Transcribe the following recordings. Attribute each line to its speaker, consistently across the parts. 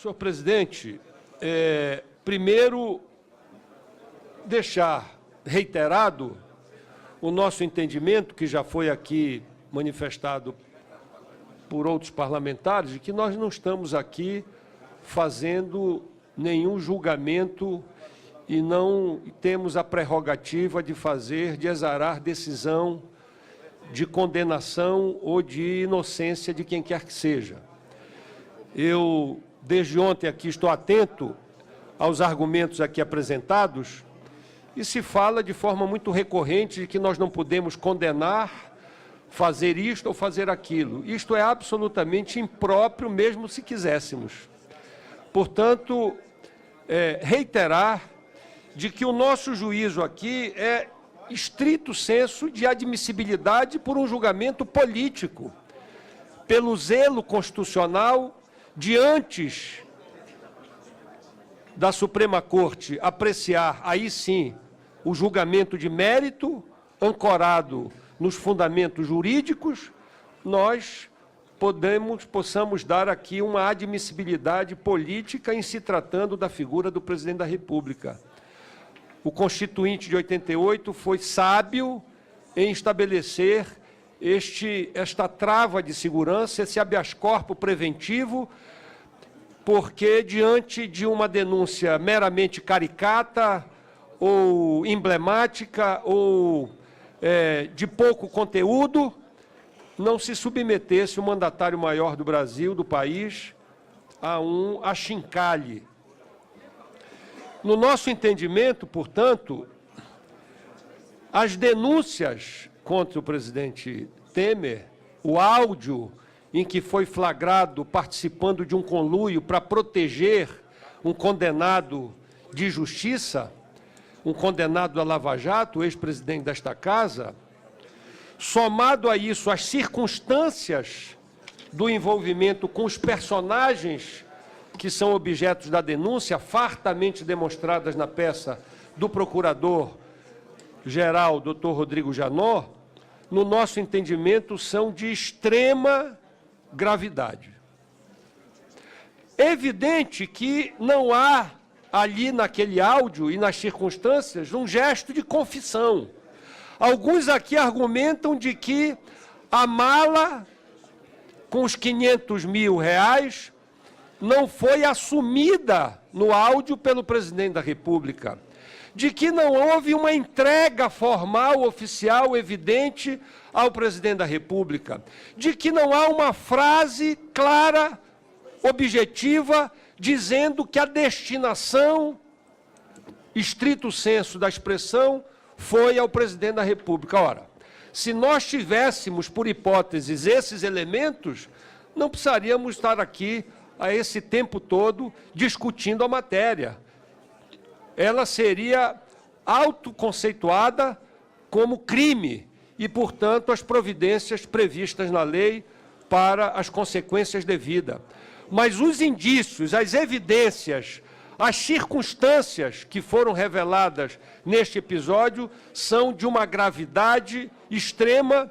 Speaker 1: Senhor presidente, primeiro, deixar reiterado o nosso entendimento, que já foi aqui manifestado por outros parlamentares, de que nós não estamos aqui fazendo nenhum julgamento e não temos a prerrogativa de exarar decisão de condenação ou de inocência de quem quer que seja. Eu, desde ontem aqui, estou atento aos argumentos aqui apresentados e se fala de forma muito recorrente de que nós não podemos condenar, fazer isto ou fazer aquilo. Isto é absolutamente impróprio, mesmo se quiséssemos. Portanto, reiterar de que o nosso juízo aqui é estrito senso de admissibilidade por um julgamento político, pelo zelo constitucional de antes da Suprema Corte apreciar, aí sim, o julgamento de mérito, ancorado nos fundamentos jurídicos, nós possamos dar aqui uma admissibilidade política em se tratando da figura do presidente da República. O Constituinte de 88 foi sábio em estabelecer esta trava de segurança, esse habeas corpus preventivo, porque, diante de uma denúncia meramente caricata ou emblemática ou de pouco conteúdo, não se submetesse o mandatário maior do Brasil, do país, a um achincalhe. No nosso entendimento, portanto, as denúncias contra o presidente Temer, o áudio em que foi flagrado participando de um conluio para proteger um condenado de justiça, um condenado da Lava Jato, ex-presidente desta casa, somado a isso as circunstâncias do envolvimento com os personagens que são objetos da denúncia, fartamente demonstradas na peça do procurador-geral, Dr. Rodrigo Janot, no nosso entendimento, são de extrema gravidade. É evidente que não há ali naquele áudio e nas circunstâncias um gesto de confissão. Alguns aqui argumentam de que a mala com os R$500 mil não foi assumida no áudio pelo presidente da República, de que não houve uma entrega formal, oficial, evidente ao presidente da República, de que não há uma frase clara, objetiva, dizendo que a destinação, estrito senso da expressão, foi ao presidente da República. Ora, se nós tivéssemos, por hipóteses, esses elementos, não precisaríamos estar aqui a esse tempo todo discutindo a matéria. Ela seria autoconceituada como crime e, portanto, as providências previstas na lei para as consequências devidas. Mas os indícios, as evidências, as circunstâncias que foram reveladas neste episódio são de uma gravidade extrema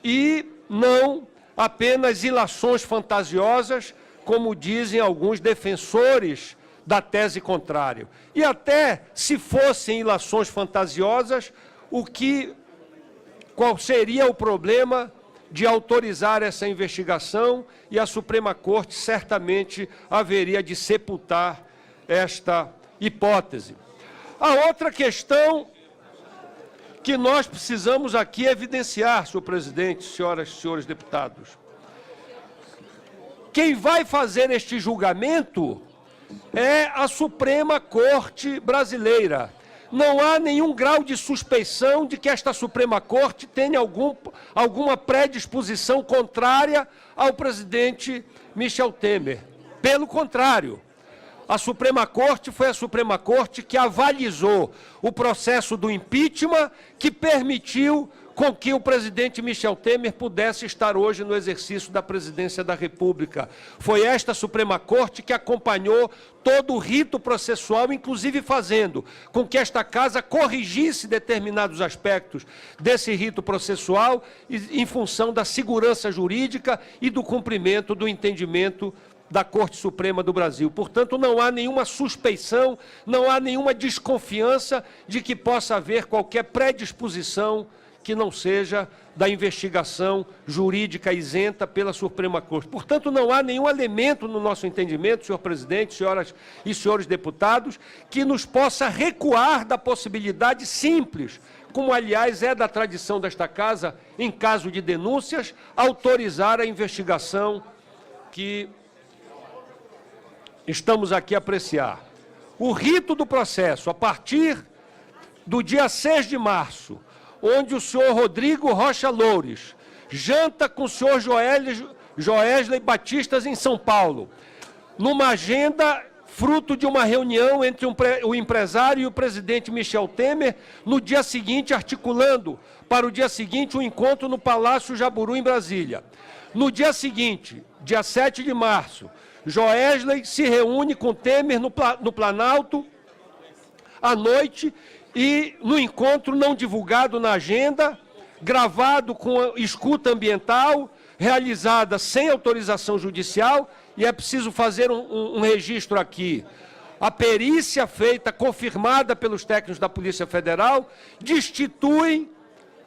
Speaker 1: e não apenas ilações fantasiosas, como dizem alguns defensores da tese contrária. E até se fossem ilações fantasiosas, qual seria o problema de autorizar essa investigação, e a Suprema Corte certamente haveria de sepultar esta hipótese. A outra questão que nós precisamos aqui evidenciar, senhor presidente, senhoras e senhores deputados, quem vai fazer este julgamento é a Suprema Corte brasileira. Não há nenhum grau de suspeição de que esta Suprema Corte tenha alguma predisposição contrária ao presidente Michel Temer. Pelo contrário, a Suprema Corte foi a Suprema Corte que avalizou o processo do impeachment, que permitiu com que o presidente Michel Temer pudesse estar hoje no exercício da presidência da República. Foi esta Suprema Corte que acompanhou todo o rito processual, inclusive fazendo com que esta Casa corrigisse determinados aspectos desse rito processual em função da segurança jurídica e do cumprimento do entendimento da Corte Suprema do Brasil. Portanto, não há nenhuma suspeição, não há nenhuma desconfiança de que possa haver qualquer predisposição que não seja da investigação jurídica isenta pela Suprema Corte. Portanto, não há nenhum elemento no nosso entendimento, senhor presidente, senhoras e senhores deputados, que nos possa recuar da possibilidade simples, como, aliás, é da tradição desta Casa, em caso de denúncias, autorizar a investigação que estamos aqui a apreciar. O rito do processo, a partir do dia 6 de março, onde o senhor Rodrigo Rocha Loures janta com o senhor Joesley Batistas em São Paulo, numa agenda fruto de uma reunião entre o empresário e o presidente Michel Temer, no dia seguinte, articulando para o dia seguinte um encontro no Palácio Jaburu, em Brasília. No dia seguinte, dia 7 de março, Joesley se reúne com Temer no Planalto à noite e no encontro não divulgado na agenda, gravado com escuta ambiental, realizada sem autorização judicial, e é preciso fazer um registro aqui. A perícia feita, confirmada pelos técnicos da Polícia Federal, destitui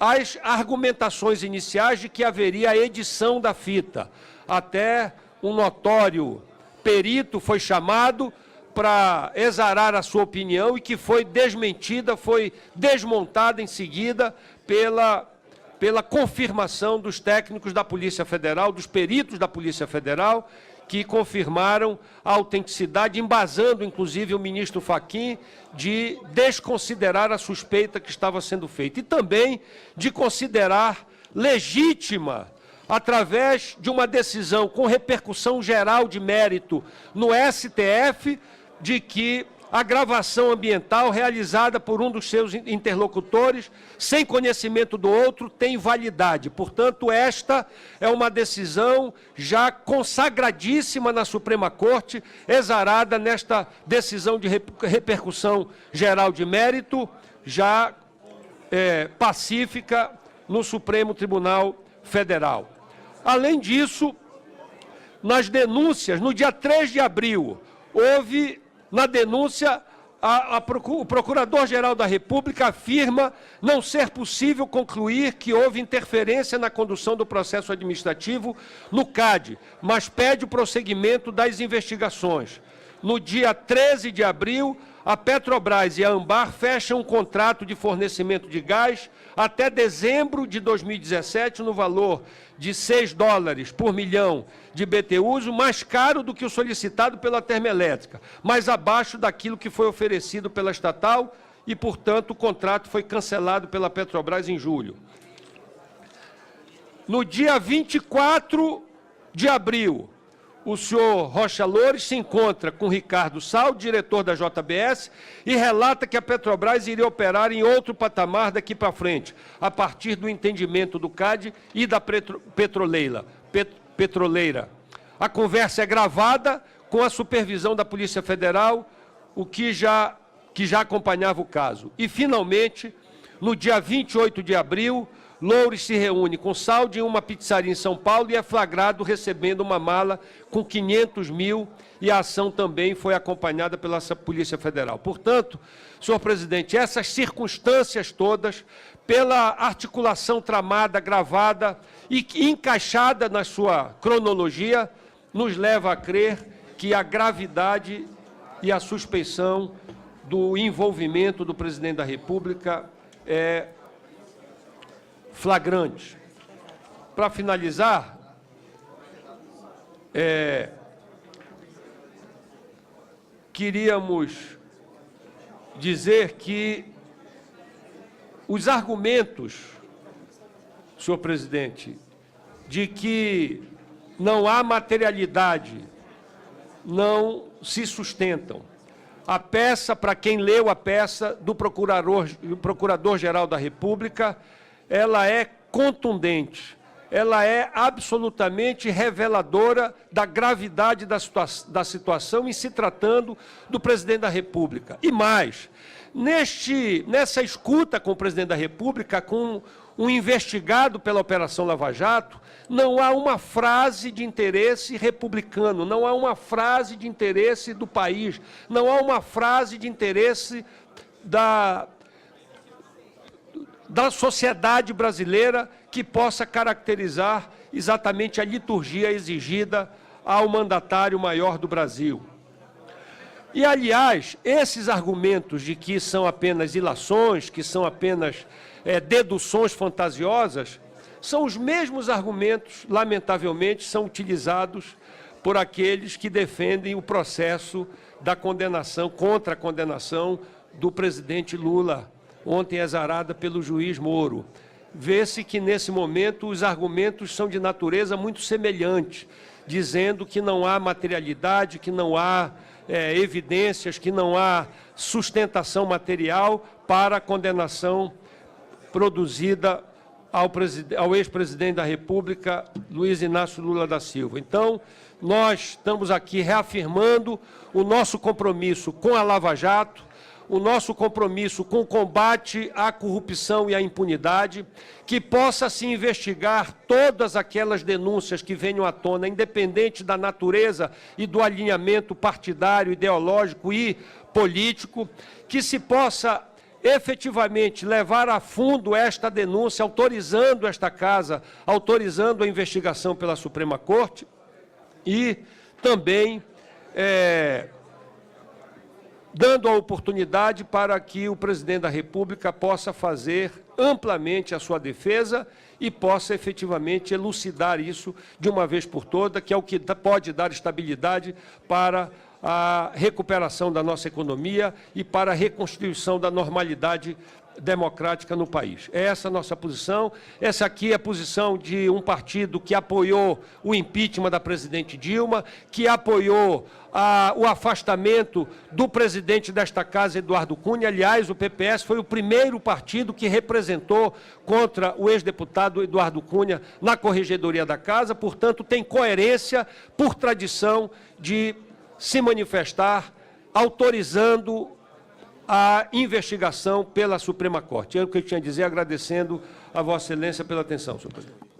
Speaker 1: as argumentações iniciais de que haveria a edição da fita. Até um notório perito foi chamado para exarar a sua opinião e que foi desmentida, foi desmontada em seguida pela confirmação dos técnicos da Polícia Federal, dos peritos da Polícia Federal, que confirmaram a autenticidade, embasando, inclusive, o ministro Fachin de desconsiderar a suspeita que estava sendo feita e também de considerar legítima, através de uma decisão com repercussão geral de mérito no STF, de que a gravação ambiental realizada por um dos seus interlocutores, sem conhecimento do outro, tem validade. Portanto, esta é uma decisão já consagradíssima na Suprema Corte, exarada nesta decisão de repercussão geral de mérito, já pacífica no Supremo Tribunal Federal. Além disso, nas denúncias, no dia 3 de abril, houve, na denúncia, o Procurador-Geral da República afirma não ser possível concluir que houve interferência na condução do processo administrativo no CAD, mas pede o prosseguimento das investigações. No dia 13 de abril, a Petrobras e a Ambar fecham um contrato de fornecimento de gás até dezembro de 2017, no valor de $6 por milhão de BTUs, mais caro do que o solicitado pela termoelétrica, mas abaixo daquilo que foi oferecido pela estatal e, portanto, o contrato foi cancelado pela Petrobras em julho. No dia 24 de abril, o senhor Rocha Loures se encontra com Ricardo Sal, diretor da JBS, e relata que a Petrobras iria operar em outro patamar daqui para frente, a partir do entendimento do CAD e da petroleira. A conversa é gravada com a supervisão da Polícia Federal, o que já acompanhava o caso. E, finalmente, no dia 28 de abril, Loures se reúne com Saldi em uma pizzaria em São Paulo e é flagrado recebendo uma mala com 500 mil, e a ação também foi acompanhada pela Polícia Federal. Portanto, senhor presidente, essas circunstâncias todas, pela articulação tramada, gravada e encaixada na sua cronologia, nos leva a crer que a gravidade e a suspeição do envolvimento do presidente da República é flagrante. Para finalizar, queríamos dizer que os argumentos, senhor presidente, de que não há materialidade, não se sustentam. A peça, para quem leu a peça do Procurador-Geral da República, ela é contundente, ela é absolutamente reveladora da gravidade da situação em se tratando do presidente da República. E mais, nessa escuta com o presidente da República, com um investigado pela Operação Lava Jato, não há uma frase de interesse republicano, não há uma frase de interesse do país, não há uma frase de interesse da sociedade brasileira que possa caracterizar exatamente a liturgia exigida ao mandatário maior do Brasil. E, aliás, esses argumentos de que são apenas ilações, que são apenas deduções fantasiosas, são os mesmos argumentos, lamentavelmente, são utilizados por aqueles que defendem o processo da condenação, contra a condenação do presidente Lula, ontem exarada pelo juiz Moro. Vê-se que, nesse momento, os argumentos são de natureza muito semelhante, dizendo que não há materialidade, que não há evidências, que não há sustentação material para a condenação produzida ao ex-presidente da República, Luiz Inácio Lula da Silva. Então, nós estamos aqui reafirmando o nosso compromisso com a Lava Jato, o nosso compromisso com o combate à corrupção e à impunidade, que possa se investigar todas aquelas denúncias que venham à tona, independente da natureza e do alinhamento partidário, ideológico e político, que se possa efetivamente levar a fundo esta denúncia, autorizando esta casa, autorizando a investigação pela Suprema Corte e também dando a oportunidade para que o presidente da República possa fazer amplamente a sua defesa e possa efetivamente elucidar isso de uma vez por todas, que é o que pode dar estabilidade para a recuperação da nossa economia e para a reconstituição da normalidade democrática no país. É essa a nossa posição. Essa aqui é a posição de um partido que apoiou o impeachment da presidente Dilma, que apoiou o afastamento do presidente desta casa, Eduardo Cunha. Aliás, o PPS foi o primeiro partido que representou contra o ex-deputado Eduardo Cunha na corregedoria da casa, portanto, tem coerência, por tradição, de se manifestar autorizando a investigação pela Suprema Corte. É o que eu tinha a dizer, agradecendo a Vossa Excelência pela atenção, senhor presidente.